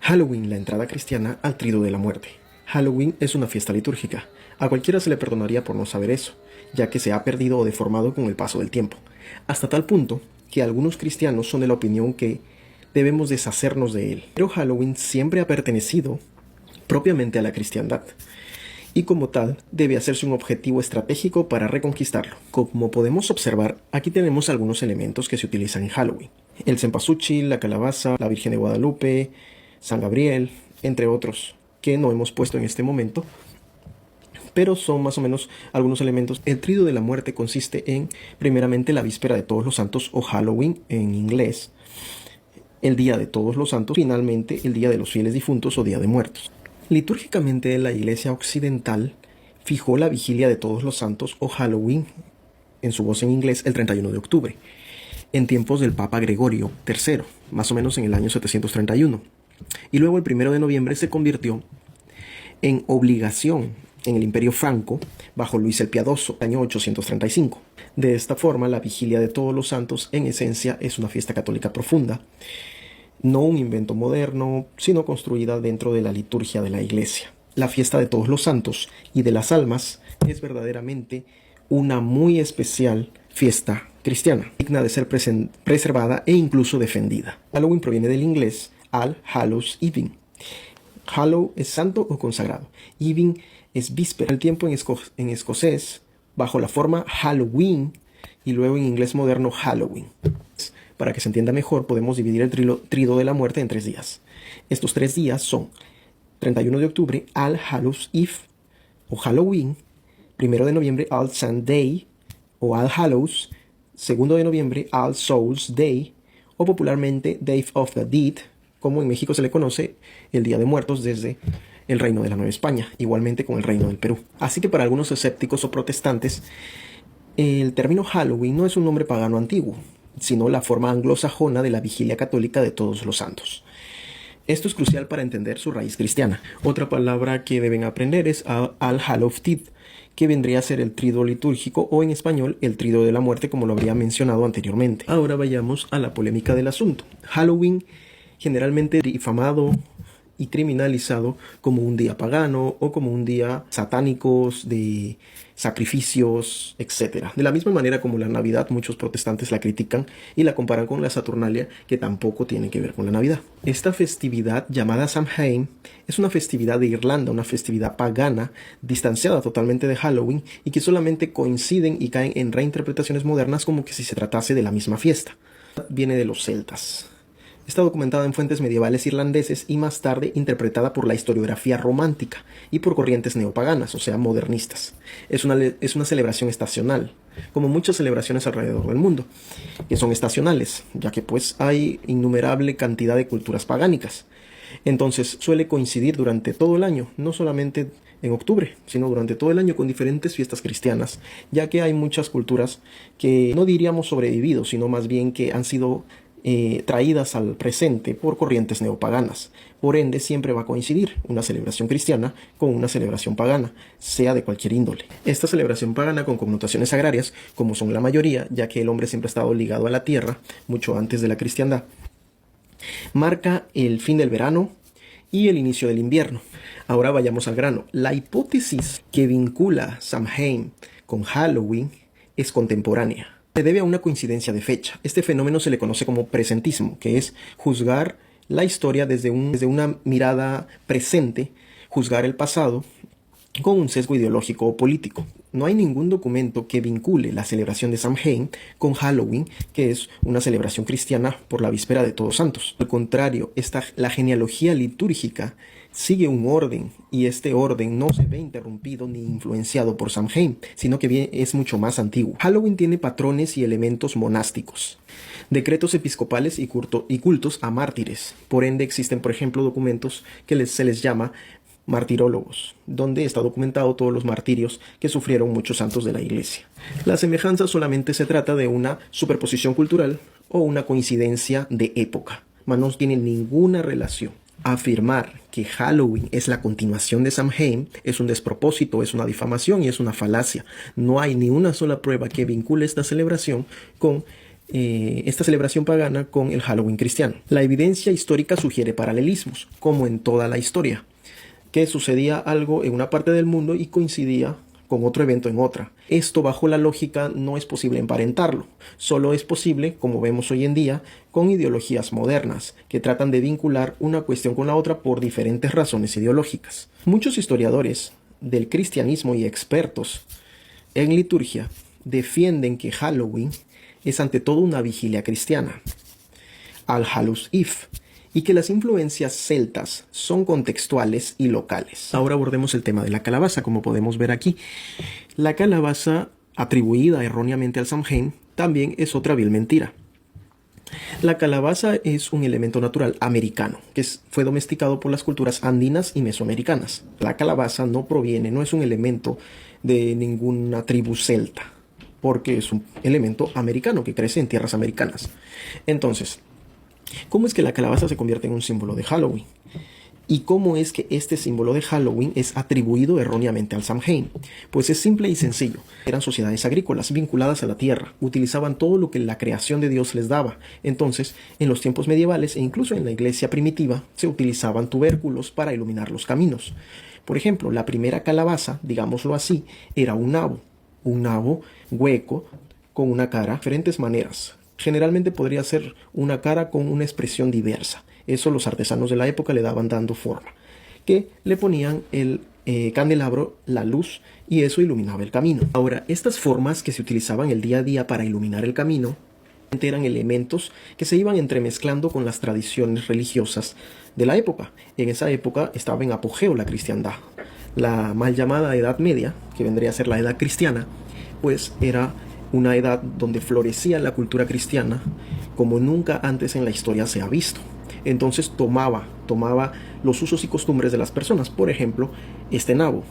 Halloween, la entrada cristiana al Tríodo de la Muerte. Halloween es una fiesta litúrgica. A cualquiera se le perdonaría por no saber eso, ya que se ha perdido o deformado con el paso del tiempo, hasta tal punto que algunos cristianos son de la opinión que debemos deshacernos de él. Pero Halloween siempre ha pertenecido propiamente a la cristiandad, y como tal debe hacerse un objetivo estratégico para reconquistarlo. Como podemos observar, aquí tenemos algunos elementos que se utilizan en Halloween: el cempasúchil, la calabaza, la Virgen de Guadalupe, San Gabriel, entre otros, que no hemos puesto en este momento, pero son más o menos algunos elementos. El Tríodo de la Muerte consiste en, primeramente, la víspera de Todos los Santos, o Halloween en inglés, el Día de Todos los Santos, finalmente el Día de los Fieles Difuntos o Día de Muertos. Litúrgicamente, la Iglesia Occidental fijó la Vigilia de Todos los Santos, o Halloween, en su voz en inglés, el 31 de octubre, en tiempos del Papa Gregorio III, más o menos en el año 731. Y luego el 1 de noviembre se convirtió en obligación en el Imperio Franco bajo Luis el Piadoso, año 835. De esta forma, la Vigilia de Todos los Santos en esencia es una fiesta católica profunda, no un invento moderno, sino construida dentro de la liturgia de la Iglesia. La fiesta de Todos los Santos y de las Almas es verdaderamente una muy especial fiesta cristiana, digna de ser preservada e incluso defendida. Halloween proviene del inglés All Hallows Eve. Hallow es santo o consagrado. Eve es víspera. El tiempo en escocés bajo la forma Halloween y luego en inglés moderno Halloween. Para que se entienda mejor, podemos dividir el Tríodo de la Muerte en 3 días. Estos 3 días son 31 de octubre, All Hallows Eve o Halloween; 1 de noviembre, All Saints Day o All Hallows; 2 de noviembre, All Souls Day, o popularmente Day of the Dead, como en México se le conoce, el Día de Muertos desde el Reino de la Nueva España, igualmente con el Reino del Perú. Así que para algunos escépticos o protestantes, el término Halloween no es un nombre pagano antiguo, sino la forma anglosajona de la vigilia católica de Todos los Santos. Esto es crucial para entender su raíz cristiana. Otra palabra que deben aprender es All Hallows Eve, que vendría a ser el tríodo litúrgico, o en español el Tríodo de la Muerte, como lo habría mencionado anteriormente. Ahora vayamos a la polémica del asunto. Halloween, generalmente difamado y criminalizado como un día pagano o como un día satánicos, de sacrificios, etc. De la misma manera como la Navidad, muchos protestantes la critican y la comparan con la Saturnalia, que tampoco tiene que ver con la Navidad. Esta festividad, llamada Samhain, es una festividad de Irlanda, una festividad pagana, distanciada totalmente de Halloween, y que solamente coinciden y caen en reinterpretaciones modernas como que si se tratase de la misma fiesta. Viene de los celtas. Está documentada en fuentes medievales irlandeses y más tarde interpretada por la historiografía romántica y por corrientes neopaganas, o sea, modernistas. Es una celebración estacional, como muchas celebraciones alrededor del mundo, que son estacionales, ya que pues hay innumerable cantidad de culturas pagánicas. Entonces suele coincidir durante todo el año, no solamente en octubre, sino durante todo el año, con diferentes fiestas cristianas, ya que hay muchas culturas que no diríamos sobrevivido, sino más bien que han sido traídas al presente por corrientes neopaganas. Por ende, siempre va a coincidir una celebración cristiana con una celebración pagana, sea de cualquier índole. Esta celebración pagana, con connotaciones agrarias, como son la mayoría, ya que el hombre siempre ha estado ligado a la tierra, mucho antes de la cristiandad, marca el fin del verano y el inicio del invierno. Ahora vayamos al grano. La hipótesis que vincula Samhain con Halloween es contemporánea. Se debe a una coincidencia de fecha. Este fenómeno se le conoce como presentismo, que es juzgar la historia desde una mirada presente, juzgar el pasado con un sesgo ideológico o político. No hay ningún documento que vincule la celebración de Samhain con Halloween, que es una celebración cristiana por la víspera de Todos Santos. Al contrario, la genealogía litúrgica sigue un orden, y este orden no se ve interrumpido ni influenciado por Samhain, sino que es mucho más antiguo. Halloween tiene patrones y elementos monásticos, decretos episcopales y cultos a mártires. Por ende, existen, por ejemplo, documentos que se les llama martirólogos, donde está documentado todos los martirios que sufrieron muchos santos de la Iglesia. La semejanza solamente se trata de una superposición cultural o una coincidencia de época, mas no tiene ninguna relación. Afirmar que Halloween es la continuación de Samhain es un despropósito, es una difamación y es una falacia. No hay ni una sola prueba que vincule esta celebración con esta celebración pagana con el Halloween cristiano. La evidencia histórica sugiere paralelismos, como en toda la historia, que sucedía algo en una parte del mundo y coincidía con otro evento en otra. Esto, bajo la lógica, no es posible emparentarlo. Solo es posible, como vemos hoy en día, con ideologías modernas, que tratan de vincular una cuestión con la otra por diferentes razones ideológicas. Muchos historiadores del cristianismo y expertos en liturgia defienden que Halloween es ante todo una vigilia cristiana, All Hallows Eve, y que las influencias celtas son contextuales y locales. Ahora abordemos el tema de la calabaza, como podemos ver aquí. La calabaza, atribuida erróneamente al Samhain, también es otra vil mentira. La calabaza es un elemento natural americano, que fue domesticado por las culturas andinas y mesoamericanas. La calabaza no es un elemento de ninguna tribu celta, porque es un elemento americano que crece en tierras americanas. Entonces, ¿cómo es que la calabaza se convierte en un símbolo de Halloween? ¿Y cómo es que este símbolo de Halloween es atribuido erróneamente al Samhain? Pues es simple y sencillo. Eran sociedades agrícolas vinculadas a la tierra. Utilizaban todo lo que la creación de Dios les daba. Entonces, en los tiempos medievales e incluso en la iglesia primitiva, se utilizaban tubérculos para iluminar los caminos. Por ejemplo, la primera calabaza, digámoslo así, era un nabo hueco con una cara de diferentes maneras. Generalmente podría ser una cara con una expresión diversa. Eso los artesanos de la época le daban dando forma, que le ponían el candelabro, la luz, y eso iluminaba el camino. Ahora, estas formas que se utilizaban el día a día para iluminar el camino eran elementos que se iban entremezclando con las tradiciones religiosas de la época. En esa época estaba en apogeo la cristiandad. La mal llamada Edad Media, que vendría a ser la Edad Cristiana, pues era una edad donde florecía la cultura cristiana como nunca antes en la historia se ha visto. Entonces tomaba los usos y costumbres de las personas. Por ejemplo, este nabo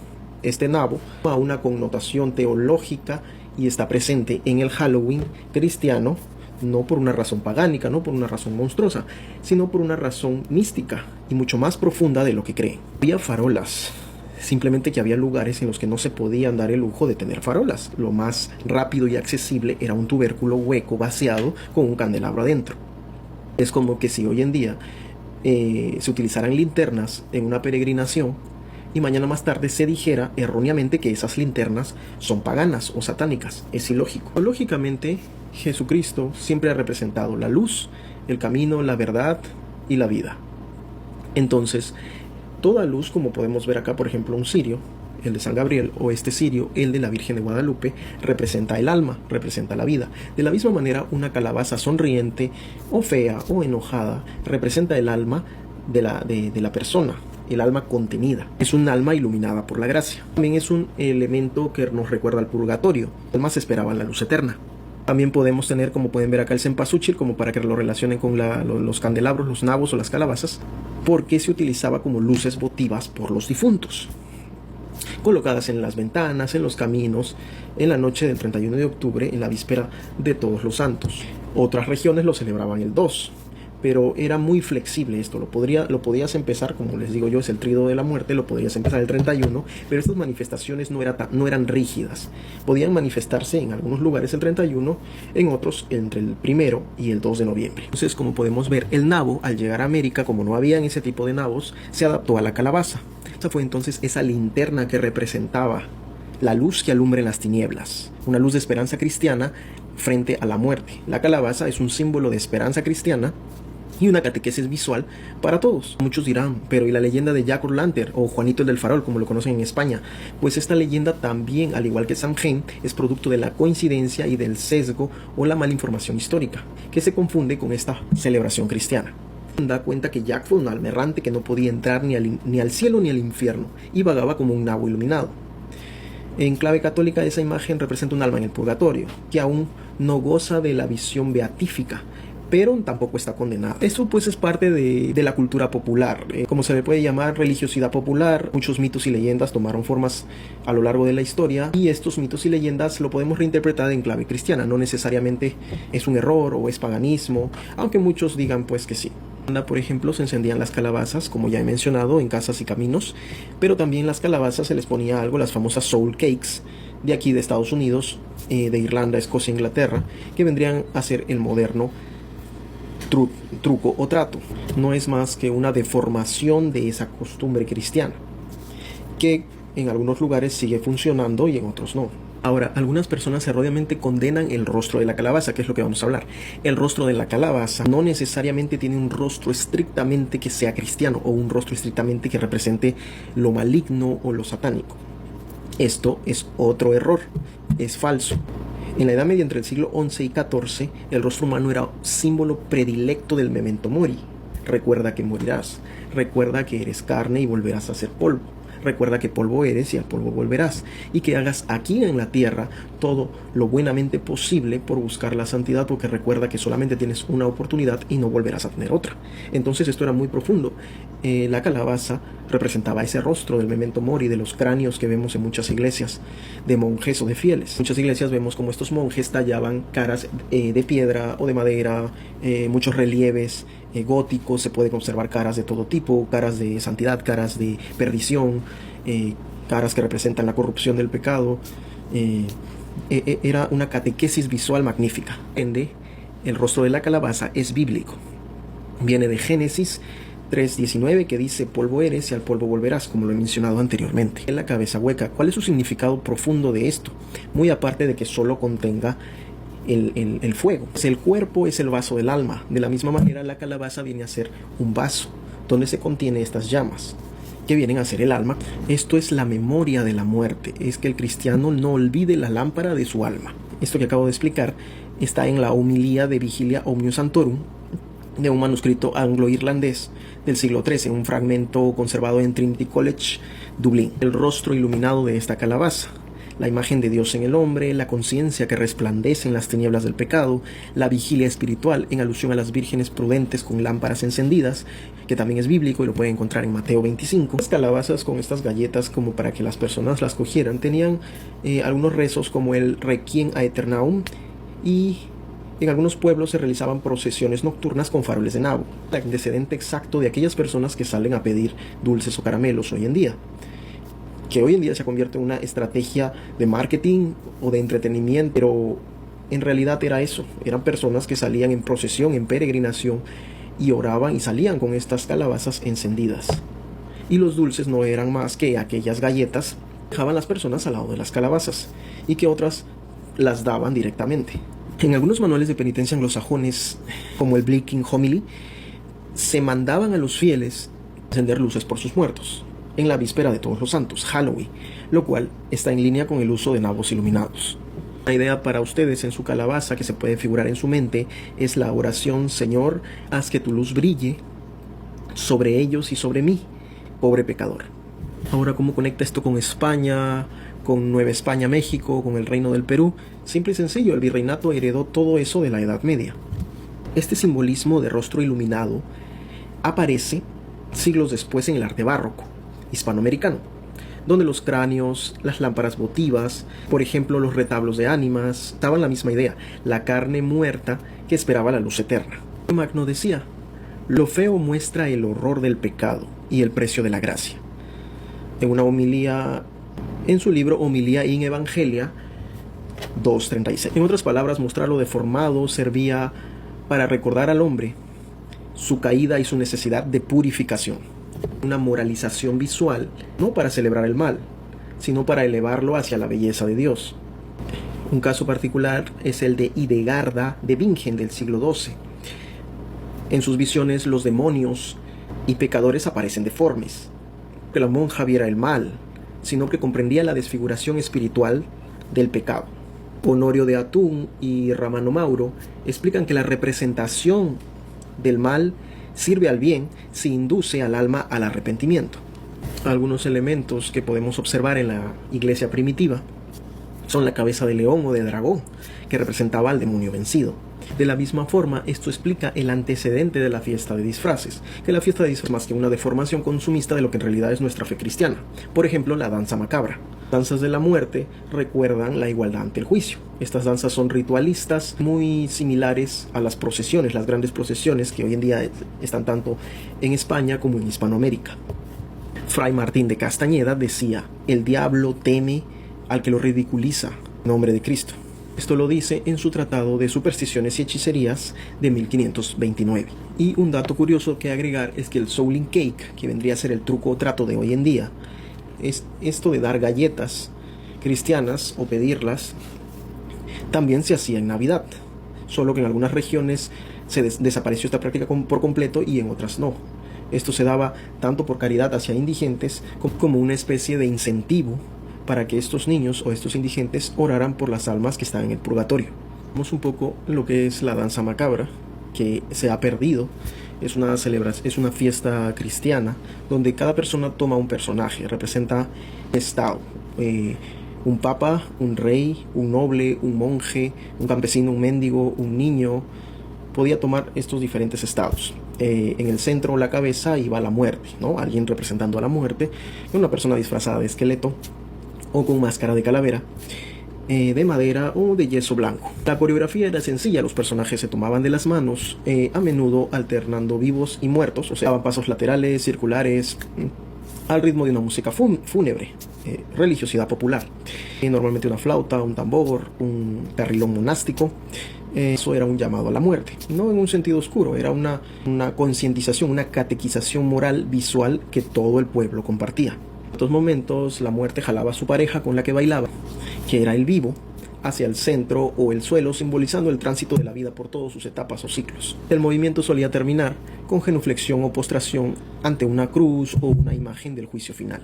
a una connotación teológica y está presente en el Halloween cristiano, no por una razón pagánica, no por una razón monstruosa, sino por una razón mística y mucho más profunda de lo que creen. Había farolas, simplemente que había lugares en los que no se podían dar el lujo de tener farolas. Lo más rápido y accesible era un tubérculo hueco vaciado con un candelabro adentro. Es como que si hoy en día se utilizaran linternas en una peregrinación y mañana más tarde se dijera erróneamente que esas linternas son paganas o satánicas. Es ilógico. Lógicamente, Jesucristo siempre ha representado la luz, el camino, la verdad y la vida. Entonces, toda luz, como podemos ver acá, por ejemplo, un cirio, el de San Gabriel, o este cirio, el de la Virgen de Guadalupe, representa el alma, representa la vida. De la misma manera, una calabaza sonriente o fea o enojada representa el alma de la persona, el alma contenida. Es un alma iluminada por la gracia. También es un elemento que nos recuerda al purgatorio. Además, esperaban la luz eterna. También podemos tener, como pueden ver acá, el cempasúchil, como para que lo relacionen con los candelabros, los nabos o las calabazas, porque se utilizaba como luces votivas por los difuntos, colocadas en las ventanas, en los caminos, en la noche del 31 de octubre, en la víspera de Todos los Santos. Otras regiones lo celebraban el 2, pero era muy flexible esto. Lo podías empezar, como les digo yo, es el tríodo de la muerte, lo podías empezar el 31, pero estas manifestaciones no eran rígidas. Podían manifestarse en algunos lugares el 31, en otros entre el 1 y el 2 de noviembre. Entonces, como podemos ver, el nabo, al llegar a América, como no habían ese tipo de nabos, se adaptó a la calabaza. Esa fue entonces esa linterna que representaba la luz que alumbra en las tinieblas, una luz de esperanza cristiana frente a la muerte. La calabaza es un símbolo de esperanza cristiana y una catequesis visual para todos. Muchos dirán, pero ¿y la leyenda de Jack O'Lantern o Juanito el del Farol, como lo conocen en España? Pues esta leyenda también, al igual que Samhain, es producto de la coincidencia y del sesgo o la malinformación histórica, que se confunde con esta celebración cristiana. Da cuenta que Jack fue un alma errante que no podía entrar ni al cielo ni al infierno y vagaba como un nabo iluminado. En clave católica, esa imagen representa un alma en el purgatorio, que aún no goza de la visión beatífica, pero tampoco está condenada. Esto pues es parte de la cultura popular, como se le puede llamar religiosidad popular. Muchos mitos y leyendas tomaron formas a lo largo de la historia y estos mitos y leyendas lo podemos reinterpretar en clave cristiana. No necesariamente es un error o es paganismo, aunque muchos digan pues que sí. Por ejemplo, se encendían las calabazas, como ya he mencionado, en casas y caminos, pero también las calabazas se les ponía algo, las famosas soul cakes, de aquí de Estados Unidos, de Irlanda, Escocia, Inglaterra, que vendrían a ser el moderno truco o trato. No es más que una deformación de esa costumbre cristiana, que en algunos lugares sigue funcionando y en otros no. Ahora, algunas personas erróneamente condenan el rostro de la calabaza, que es lo que vamos a hablar. El rostro de la calabaza no necesariamente tiene un rostro estrictamente que sea cristiano o un rostro estrictamente que represente lo maligno o lo satánico. Esto es otro error, es falso. En la Edad Media, entre el siglo XI y XIV, el rostro humano era símbolo predilecto del memento mori. Recuerda que morirás, recuerda que eres carne y volverás a ser polvo. Recuerda que polvo eres y al polvo volverás, y que hagas aquí en la tierra todo lo buenamente posible por buscar la santidad, porque recuerda que solamente tienes una oportunidad y no volverás a tener otra. Entonces esto era muy profundo. La calabaza representaba ese rostro del memento mori, de los cráneos que vemos en muchas iglesias de monjes o de fieles. En muchas iglesias vemos como estos monjes tallaban caras de piedra o de madera, muchos relieves góticos. Se puede observar caras de todo tipo, caras de santidad, caras de perdición, caras que representan la corrupción del pecado. Era una catequesis visual magnífica. El rostro de la calabaza es bíblico. Viene de Génesis 3:19, que dice: polvo eres y al polvo volverás, como lo he mencionado anteriormente. En la cabeza hueca, ¿cuál es su significado profundo de esto? Muy aparte de que solo contenga el fuego. El cuerpo es el vaso del alma. De la misma manera, la calabaza viene a ser un vaso donde se contiene estas llamas, que vienen a ser el alma. Esto es la memoria de la muerte. Es que el cristiano no olvide la lámpara de su alma. Esto que acabo de explicar está en la homilía de Vigilia Omnium Sanctorum, de un manuscrito anglo-irlandés del siglo XIII, un fragmento conservado en Trinity College, Dublín. El rostro iluminado de esta calabaza, la imagen de Dios en el hombre, la conciencia que resplandece en las tinieblas del pecado, la vigilia espiritual en alusión a las vírgenes prudentes con lámparas encendidas, que también es bíblico y lo pueden encontrar en Mateo 25. Las calabazas con estas galletas, como para que las personas las cogieran, tenían algunos rezos como el Requiem aeternaum, y en algunos pueblos se realizaban procesiones nocturnas con faroles de nabo, el antecedente exacto de aquellas personas que salen a pedir dulces o caramelos hoy en día, que hoy en día se convierte en una estrategia de marketing o de entretenimiento, pero en realidad era eso. Eran personas que salían en procesión, en peregrinación, y oraban y salían con estas calabazas encendidas. Y los dulces no eran más que aquellas galletas que dejaban las personas al lado de las calabazas y que otras las daban directamente. En algunos manuales de penitencia anglosajones, como el Blinking Homily, se mandaban a los fieles encender luces por sus muertos en la víspera de Todos los Santos, Halloween, lo cual está en línea con el uso de nabos iluminados. Una idea para ustedes en su calabaza que se puede figurar en su mente es la oración: Señor, haz que tu luz brille sobre ellos y sobre mí, pobre pecador. Ahora, ¿cómo conecta esto con España, con Nueva España, México, con el Reino del Perú? Simple y sencillo, el virreinato heredó todo eso de la Edad Media. Este simbolismo de rostro iluminado aparece siglos después en el arte barroco hispanoamericano, donde los cráneos, las lámparas votivas, por ejemplo los retablos de ánimas, daban la misma idea: la carne muerta que esperaba la luz eterna. Magno decía: lo feo muestra el horror del pecado y el precio de la gracia. En una homilía, en su libro Homilía in Evangelia 2:36. En otras palabras, mostrar lo deformado servía para recordar al hombre su caída y su necesidad de purificación. Una moralización visual, no para celebrar el mal, sino para elevarlo hacia la belleza de Dios. Un caso particular es el de Hidegarda de Bingen del siglo XII. En sus visiones, los demonios y pecadores aparecen deformes. Que la monja viera el mal, sino que comprendía la desfiguración espiritual del pecado. Honorio de Atún y Ramano Mauro explican que la representación del mal sirve al bien si induce al alma al arrepentimiento. Algunos elementos que podemos observar en la iglesia primitiva son la cabeza de león o de dragón, que representaba al demonio vencido. De la misma forma, esto explica el antecedente de la fiesta de disfraces, que la fiesta de disfraces es más que una deformación consumista de lo que en realidad es nuestra fe cristiana. Por ejemplo, la danza macabra. Danzas de la muerte recuerdan la igualdad ante el juicio. Estas danzas son ritualistas, muy similares a las procesiones, las grandes procesiones que hoy en día están tanto en España como en Hispanoamérica. Fray Martín de Castañeda decía: el diablo teme al que lo ridiculiza en nombre de Cristo. Esto lo dice en su tratado de supersticiones y hechicerías de 1529. Y un dato curioso que agregar es que el Souling Cake, que vendría a ser el truco o trato de hoy en día, es esto de dar galletas cristianas o pedirlas, también se hacía en Navidad, solo que en algunas regiones se desapareció esta práctica por completo y en otras no. Esto se daba tanto por caridad hacia indigentes como una especie de incentivo para que estos niños o estos indigentes oraran por las almas que están en el purgatorio. Vemos un poco lo que es la danza macabra, que se ha perdido. Es una celebración, es una fiesta cristiana donde cada persona toma un personaje, representa un estado, un papa, un rey, un noble, un monje, un campesino, un mendigo, un niño. Podía tomar estos diferentes estados. En el centro, la cabeza, iba la muerte, ¿no? Alguien representando a la muerte, una persona disfrazada de esqueleto o con máscara de calavera, de madera o de yeso blanco. La coreografía era sencilla, los personajes se tomaban de las manos, a menudo alternando vivos y muertos, o sea, daban pasos laterales, circulares, al ritmo de una música fúnebre, religiosidad popular. Normalmente una flauta, un tambor, un carrilón monástico. Eso era un llamado a la muerte, no en un sentido oscuro, era una concientización, una catequización moral visual que todo el pueblo compartía. En estos momentos la muerte jalaba a su pareja con la que bailaba, que era el vivo, hacia el centro o el suelo, simbolizando el tránsito de la vida por todas sus etapas o ciclos. El movimiento solía terminar con genuflexión o postración ante una cruz o una imagen del juicio final.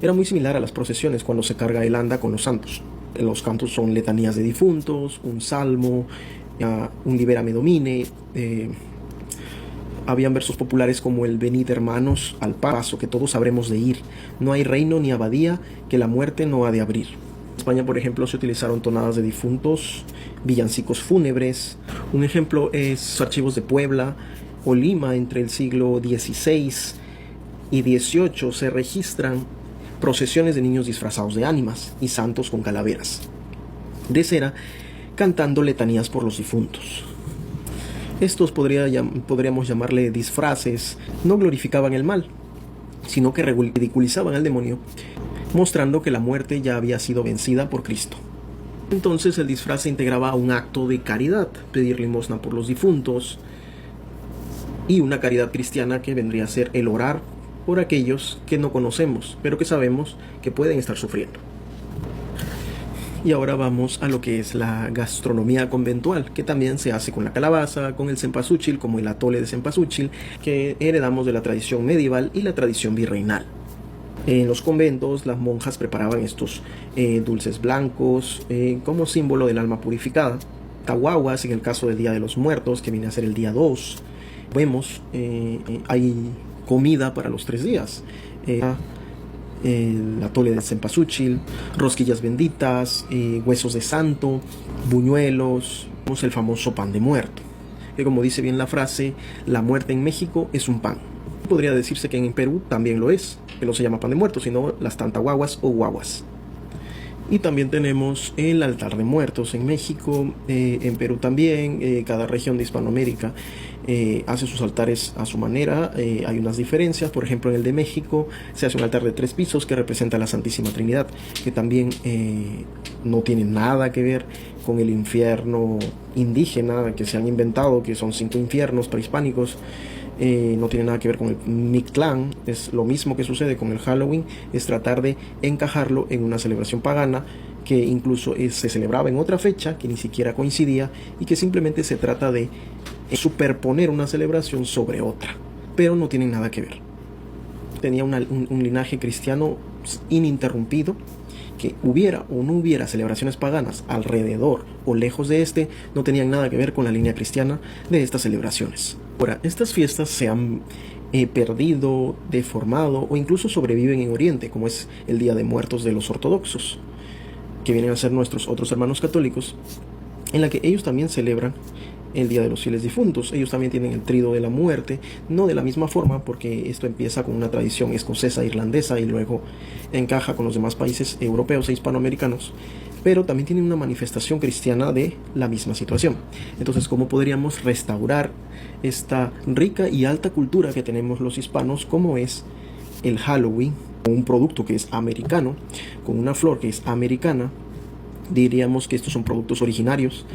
Era muy similar a las procesiones cuando se carga el anda con los santos. Los cantos son letanías de difuntos, un salmo, un Libérame Domine. Habían versos populares como el Venid hermanos al paso, que todos habremos de ir. No hay reino ni abadía que la muerte no ha de abrir. En España, por ejemplo, se utilizaron tonadas de difuntos, villancicos fúnebres. Un ejemplo es Archivos de Puebla o Lima. Entre el siglo XVI y XVIII se registran procesiones de niños disfrazados de ánimas y santos con calaveras de cera, cantando letanías por los difuntos. Estos podríamos llamarle disfraces, no glorificaban el mal, sino que ridiculizaban al demonio, mostrando que la muerte ya había sido vencida por Cristo. Entonces el disfraz se integraba a un acto de caridad, pedir limosna por los difuntos, y una caridad cristiana que vendría a ser el orar por aquellos que no conocemos, pero que sabemos que pueden estar sufriendo. Y ahora vamos a lo que es la gastronomía conventual, que también se hace con la calabaza, con el cempasúchil, como el atole de cempasúchil, que heredamos de la tradición medieval y la tradición virreinal. En los conventos, las monjas preparaban estos dulces blancos como símbolo del alma purificada. Tahuahuas, en el caso del Día de los Muertos, que viene a ser el día 2. Vemos, hay comida para los 3 días. El atole de cempasúchil, rosquillas benditas, huesos de santo, buñuelos, el famoso pan de muerto, que como dice bien la frase, la muerte en México es un pan. Podría decirse que en Perú también lo es, que no se llama pan de muerto, sino las tantahuaguas o guaguas. Y también tenemos el altar de muertos en México, en Perú también. Cada región de Hispanoamérica hace sus altares a su manera. Hay unas diferencias. Por ejemplo, en el de México se hace un altar de 3 pisos que representa a la Santísima Trinidad, que también no tiene nada que ver con el infierno indígena que se han inventado, que son 5 infiernos prehispánicos. No tiene nada que ver con el Mictlán. Es lo mismo que sucede con el Halloween, es tratar de encajarlo en una celebración pagana que incluso se celebraba en otra fecha que ni siquiera coincidía y que simplemente se trata de superponer una celebración sobre otra, pero no tienen nada que ver. Tenía un linaje cristiano ininterrumpido. Que hubiera o no hubiera celebraciones paganas alrededor o lejos de este, no tenían nada que ver con la línea cristiana de estas celebraciones. Ahora, estas fiestas se han perdido, deformado o incluso sobreviven en Oriente, como es el Día de Muertos de los ortodoxos, que vienen a ser nuestros otros hermanos católicos, en la que ellos también celebran el Día de los Fieles Difuntos. Ellos también tienen el Tríodo de la Muerte, no de la misma forma, porque esto empieza con una tradición escocesa, irlandesa, y luego encaja con los demás países europeos e hispanoamericanos, pero también tienen una manifestación cristiana de la misma situación. Entonces, ¿cómo podríamos restaurar esta rica y alta cultura que tenemos los hispanos, como es el Halloween con un producto que es americano, con una flor que es americana, diríamos que estos son productos originarios.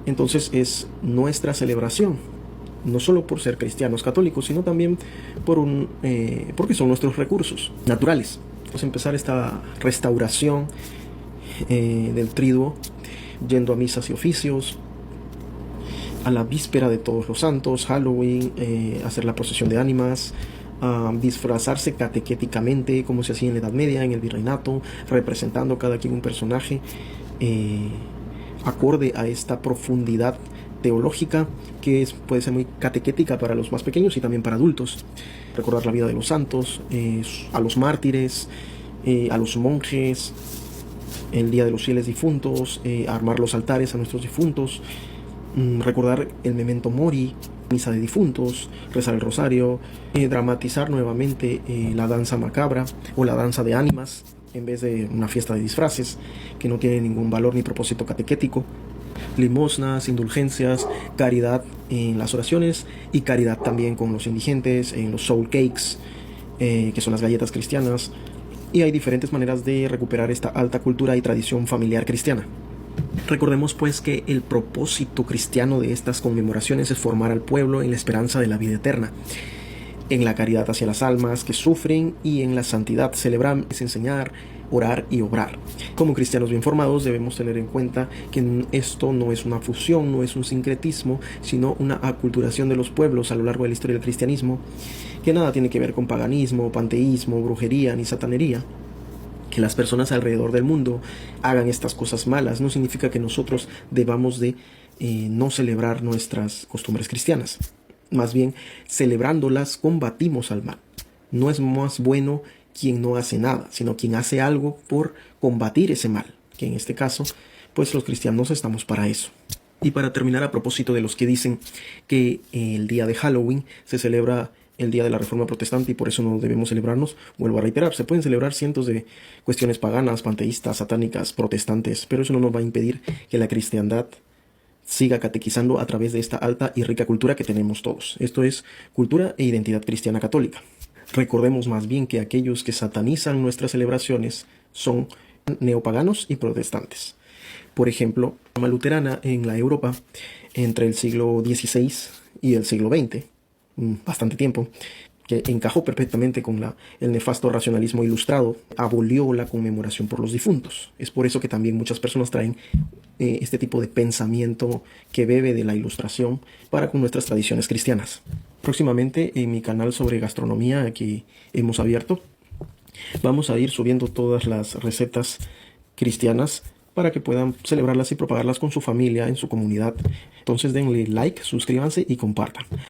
Entonces es nuestra celebración, no solo por ser cristianos católicos, sino también porque son nuestros recursos naturales. Vamos a empezar esta restauración del triduo, yendo a misas y oficios, a la víspera de Todos los Santos, Halloween, hacer la procesión de ánimas, disfrazarse catequéticamente como se hacía en la Edad Media, en el Virreinato, representando cada quien un personaje acorde a esta profundidad teológica que puede ser muy catequética para los más pequeños y también para adultos. Recordar la vida de los santos, a los mártires, a los monjes, el Día de los Fieles Difuntos, armar los altares a nuestros difuntos, recordar el Memento Mori, misa de difuntos, rezar el rosario, dramatizar nuevamente la danza macabra o la danza de ánimas en vez de una fiesta de disfraces que no tiene ningún valor ni propósito catequético. Limosnas, indulgencias, caridad en las oraciones y caridad también con los indigentes, en los soul cakes, que son las galletas cristianas. Y hay diferentes maneras de recuperar esta alta cultura y tradición familiar cristiana. Recordemos pues que el propósito cristiano de estas conmemoraciones es formar al pueblo en la esperanza de la vida eterna, en la caridad hacia las almas que sufren y en la santidad. Celebrar es enseñar, orar y obrar. Como cristianos bien formados debemos tener en cuenta que esto no es una fusión, no es un sincretismo, sino una aculturación de los pueblos a lo largo de la historia del cristianismo, que nada tiene que ver con paganismo, panteísmo, brujería ni satanería. Que las personas alrededor del mundo hagan estas cosas malas no significa que nosotros debamos de no celebrar nuestras costumbres cristianas. Más bien, celebrándolas combatimos al mal. No es más bueno quien no hace nada, sino quien hace algo por combatir ese mal, que en este caso, pues los cristianos estamos para eso. Y para terminar, a propósito de los que dicen que el día de Halloween se celebra el día de la Reforma Protestante y por eso no debemos celebrarnos, vuelvo a reiterar, se pueden celebrar cientos de cuestiones paganas, panteístas, satánicas, protestantes, pero eso no nos va a impedir que la cristiandad siga catequizando a través de esta alta y rica cultura que tenemos todos. Esto es cultura e identidad cristiana católica. Recordemos más bien que aquellos que satanizan nuestras celebraciones son neopaganos y protestantes. Por ejemplo, la rama luterana en la Europa entre el siglo XVI y el siglo XX, bastante tiempo, que encajó perfectamente con el nefasto racionalismo ilustrado, abolió la conmemoración por los difuntos. Es por eso que también muchas personas traen este tipo de pensamiento que bebe de la ilustración para con nuestras tradiciones cristianas. Próximamente en mi canal sobre gastronomía que hemos abierto, vamos a ir subiendo todas las recetas cristianas para que puedan celebrarlas y propagarlas con su familia, en su comunidad. Entonces denle like, suscríbanse y compartan.